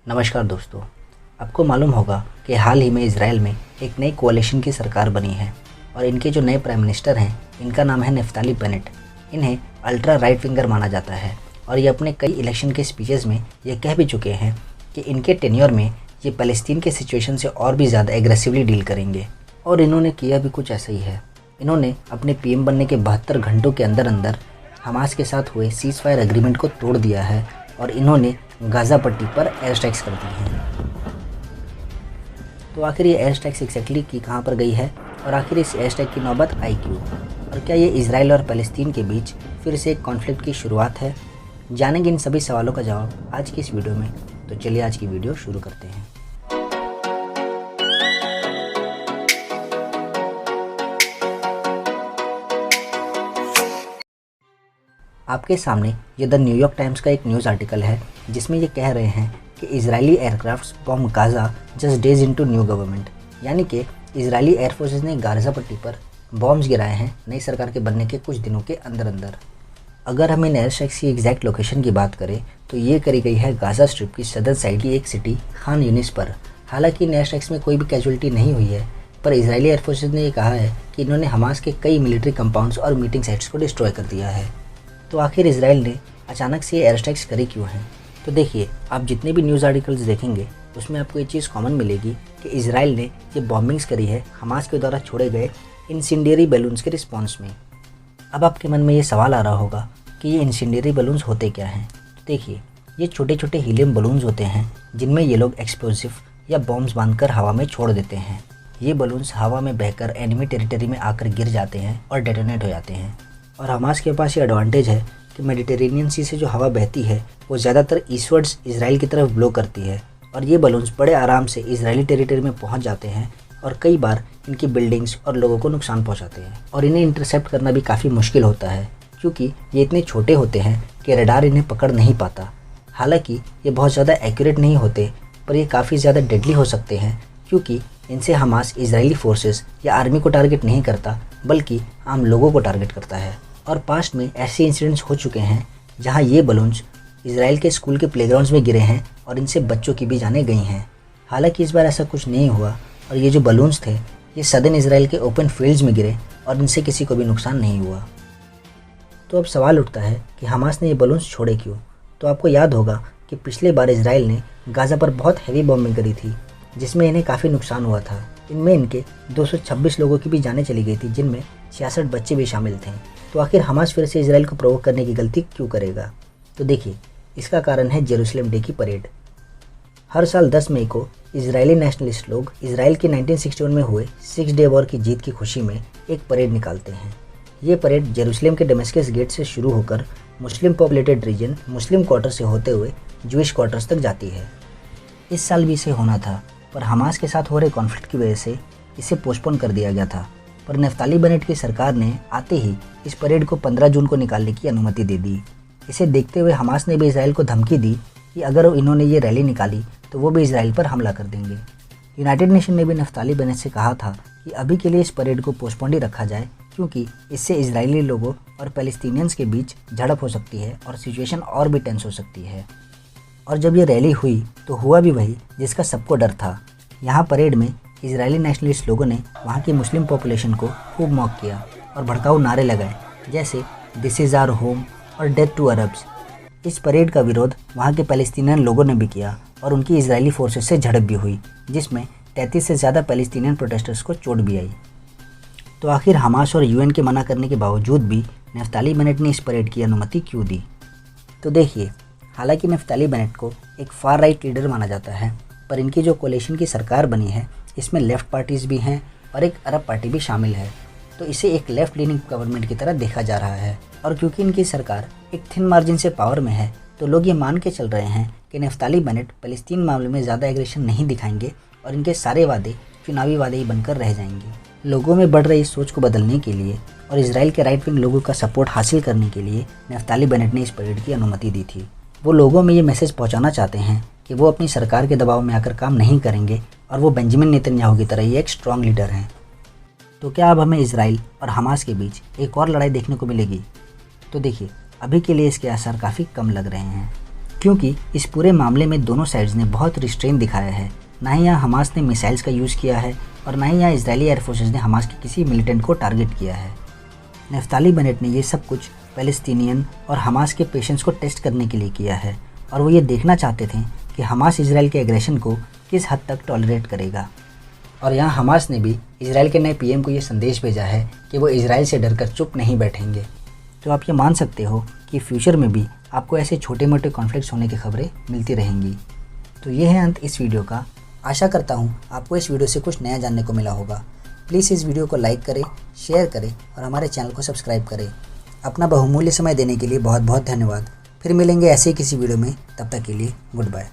नमस्कार दोस्तों। आपको मालूम होगा कि हाल ही में इजराइल में एक नई कोalition की सरकार बनी है और इनके जो नए प्राइम मिनिस्टर हैं इनका नाम है नफ्ताली बेनेट। इन्हें अल्ट्रा राइट विंगर माना जाता है और ये अपने कई इलेक्शन के स्पीचेस में ये कह भी चुके हैं कि इनके टेन्योर में ये फ़लस्तीन के सिचुएशन से और भी ज़्यादा एग्रेसिवली डील करेंगे। और इन्होंने किया भी कुछ ऐसा ही है। इन्होंने अपने पीएम बनने के 72 घंटों के अंदर अंदर हमास के साथ हुए सीज़ फायर एग्रीमेंट को तोड़ दिया है और इन्होंने गाज़ा पट्टी पर एयर स्ट्राइक्स कर दी हैं। तो आखिर ये एयर स्ट्राइक्स एक्जैक्टली की कहाँ पर गई है और आखिर इस एयर स्ट्राइक की नौबत आई क्यों, और क्या ये इजराइल और फ़लस्तीन के बीच फिर से एक कॉन्फ्लिक्ट की शुरुआत है? जानेंगे इन सभी सवालों का जवाब आज की इस वीडियो में। तो चलिए आज की वीडियो शुरू करते हैं। आपके सामने ये द न्यूयॉर्क टाइम्स का एक न्यूज़ आर्टिकल है जिसमें ये कह रहे हैं कि Israeli aircrafts bomb Gaza just days into new government, यानी कि इजरायली एयरफोर्सेस ने गाज़ा पट्टी पर बॉम्ब्स गिराए हैं नई सरकार के बनने के कुछ दिनों के अंदर अंदर। अगर हम इन एयर स्ट्राइक्स की एग्जैक्ट लोकेशन की बात करें तो ये करी गई है गाज़ा स्ट्रिप की सदर्न साइड की एक सिटी खान यूनिस पर। हालांकि इन एयर स्ट्राइक्स में कोई भी कैजुअलिटी नहीं हुई है, पर इजरायली एयरफोर्सेज ने ये कहा है कि इन्होंने हमास के कई मिलिट्री कंपाउंड्स और मीटिंग साइट्स को डिस्ट्रॉय कर दिया है। तो आखिर इजराइल ने अचानक से एयर स्ट्राइक्स करी क्यों हैं? तो देखिए, आप जितने भी न्यूज़ आर्टिकल्स देखेंगे उसमें आपको ये चीज़ कॉमन मिलेगी कि इजराइल ने ये बॉम्बिंग्स करी है हमास के द्वारा छोड़े गए इंसेंडियरी बैलून्स के रिस्पॉन्स में। अब आपके मन में ये सवाल आ रहा होगा कि ये इंसेंडियरी बैलून्स होते क्या हैं? तो देखिए, ये छोटे छोटे हीलियम बलून्स होते हैं जिनमें ये लोग एक्सप्लोसिव या बॉम्ब्स बांधकर हवा में छोड़ देते हैं। ये बलून्स हवा में बहकर एनिमी टेरिटरी में आकर गिर जाते हैं और डेटोनेट हो जाते हैं। और हमास के पास ये एडवांटेज है कि मेडिटेरेनियन सी से जो हवा बहती है वो ज़्यादातर ईस्टवर्ड्स इजराइल की तरफ ब्लो करती है और ये बलून्स बड़े आराम से इजरायली टेरिटरी में पहुंच जाते हैं और कई बार इनकी बिल्डिंग्स और लोगों को नुकसान पहुंचाते हैं। और इन्हें इंटरसेप्ट करना भी काफ़ी मुश्किल होता है क्योंकि ये इतने छोटे होते हैं कि रडार इन्हें पकड़ नहीं पाता। हालांकि ये बहुत ज़्यादा एक्यूरेट नहीं होते, पर ये काफ़ी ज़्यादा डेडली हो सकते हैं क्योंकि इनसे हमास इजरायली फोर्सेस या आर्मी को टारगेट नहीं करता बल्कि आम लोगों को टारगेट करता है। और पास्ट में ऐसे इंसिडेंट्स हो चुके हैं जहां ये बलून्स इजराइल के स्कूल के प्लेग्राउंड्स में गिरे हैं और इनसे बच्चों की भी जानें गई हैं। हालांकि इस बार ऐसा कुछ नहीं हुआ और ये जो बलून्स थे ये सदर्न इजराइल के ओपन फील्ड्स में गिरे और इनसे किसी को भी नुकसान नहीं हुआ। तो अब सवाल उठता है कि हमास ने ये बलून्स छोड़े क्यों? तो आपको याद होगा कि पिछले बार इजराइल ने गाज़ा पर बहुत हैवी बॉम्बिंग करी थी जिसमें इन्हें काफ़ी नुकसान हुआ था। इनमें इनके 226 लोगों की भी जानें चली गई थी जिनमें 66 बच्चे भी शामिल थे। तो आखिर हमास फिर से इजराइल को प्रोवोक करने की गलती क्यों करेगा? तो देखिए, इसका कारण है जेरूसलम डे की परेड। हर साल 10 मई को इजरायली नेशनलिस्ट लोग इजराइल के 1961 में हुए 6 डे वॉर की जीत की खुशी में एक परेड निकालते हैं। ये परेड जेरूसलम के डमेस्कस गेट से शुरू होकर मुस्लिम पॉपुलेटेड रीजन मुस्लिम क्वार्टर से होते हुए जूइश क्वार्टर्स तक जाती है। इस साल भी इसे होना था, पर हमास के साथ हो रहे कॉन्फ्लिक्ट की वजह से इसे पोस्टपोन कर दिया गया था। पर नफ्ताली बेनेट की सरकार ने आते ही इस परेड को 15 जून को निकालने की अनुमति दे दी। इसे देखते हुए हमास ने भी इजराइल को धमकी दी कि अगर इन्होंने ये रैली निकाली तो वो भी इजराइल पर हमला कर देंगे। यूनाइटेड नेशन ने भी नफ्ताली बेनेट से कहा था कि अभी के लिए इस परेड को पोस्टपोन ही रखा जाए क्योंकि इससे इजरायली लोगों और पैलेस्टीनियंस के बीच झड़प हो सकती है और सिचुएशन और भी टेंस हो सकती है। और जब ये रैली हुई तो हुआ भी वही जिसका सबको डर था। यहाँ परेड में इजरायली नेशनलिस्ट लोगों ने वहाँ की मुस्लिम पॉपुलेशन को खूब मॉक किया और भड़काऊ नारे लगाए जैसे दिस इज़ आवर होम और डेथ टू अरब्स। इस परेड का विरोध वहाँ के पैलेस्टीनियन लोगों ने भी किया और उनकी इजरायली फोर्सेस से झड़प भी हुई जिसमें 33 से ज़्यादा पैलेस्टीनियन प्रोटेस्टर्स को चोट भी आई। तो आखिर हमास और यूएन के मना करने के बावजूद भी नफ्ताली बेनेट ने इस परेड की अनुमति क्यों दी? तो देखिए, हालांकि नफ्ताली बेनेट को एक फार राइट लीडर माना जाता है, पर इनकी जो कोalition की सरकार बनी है इसमें लेफ़्ट पार्टीज़ भी हैं और एक अरब पार्टी भी शामिल है। तो इसे एक लेफ़्ट लीनिंग गवर्नमेंट की तरह देखा जा रहा है। और क्योंकि इनकी सरकार एक थिन मार्जिन से पावर में है तो लोग ये मान के चल रहे हैं कि नफ्ताली बेनेट फ़लस्तीन मामले में ज़्यादा एग्रेशन नहीं दिखाएंगे और इनके सारे वादे चुनावी वादे ही बनकर रह जाएंगे। लोगों में बढ़ रही सोच को बदलने के लिए और इजराइल के राइट विंग लोगों का सपोर्ट हासिल करने के लिए नफ्ताली बेनेट ने इस परेड की अनुमति दी थी। वो लोगों में ये मैसेज पहुँचाना चाहते हैं कि वो अपनी सरकार के दबाव में आकर काम नहीं करेंगे और वो बेंजामिन नेतन्याहू की तरह ही एक स्ट्रॉन्ग लीडर हैं। तो क्या अब हमें इजराइल और हमास के बीच एक और लड़ाई देखने को मिलेगी? तो देखिए, अभी के लिए इसके असर काफ़ी कम लग रहे हैं। क्योंकि इस पूरे मामले में दोनों साइड्स ने बहुत रिस्ट्रेन दिखाया है। ना ही यहाँ हमास ने मिसाइल्स का यूज़ किया है और ना ही यहाँ इजरायली एयरफोर्सेस ने हमास के किसी मिलिटेंट को टारगेट किया है। नफ्ताली बेनेट ने ये सब कुछ पैलेस्टीनियन और हमास के पेशेंस को टेस्ट करने के लिए किया है और वो ये देखना चाहते थे कि हमास इजराइल के एग्रेशन को किस हद तक टॉलरेट करेगा। और यहाँ हमास ने भी इजराइल के नए पीएम को ये संदेश भेजा है कि वो इजराइल से डरकर चुप नहीं बैठेंगे। तो आप ये मान सकते हो कि फ्यूचर में भी आपको ऐसे छोटे मोटे कॉन्फ्लिक्ट्स होने की खबरें मिलती रहेंगी। तो ये है अंत इस वीडियो का। आशा करता हूँ आपको इस वीडियो से कुछ नया जानने को मिला होगा। प्लीज़ इस वीडियो को लाइक करें, शेयर करें और हमारे चैनल को सब्सक्राइब करें। अपना बहुमूल्य समय देने के लिए बहुत बहुत धन्यवाद। फिर मिलेंगे ऐसे ही किसी वीडियो में, तब तक के लिए गुड बाय।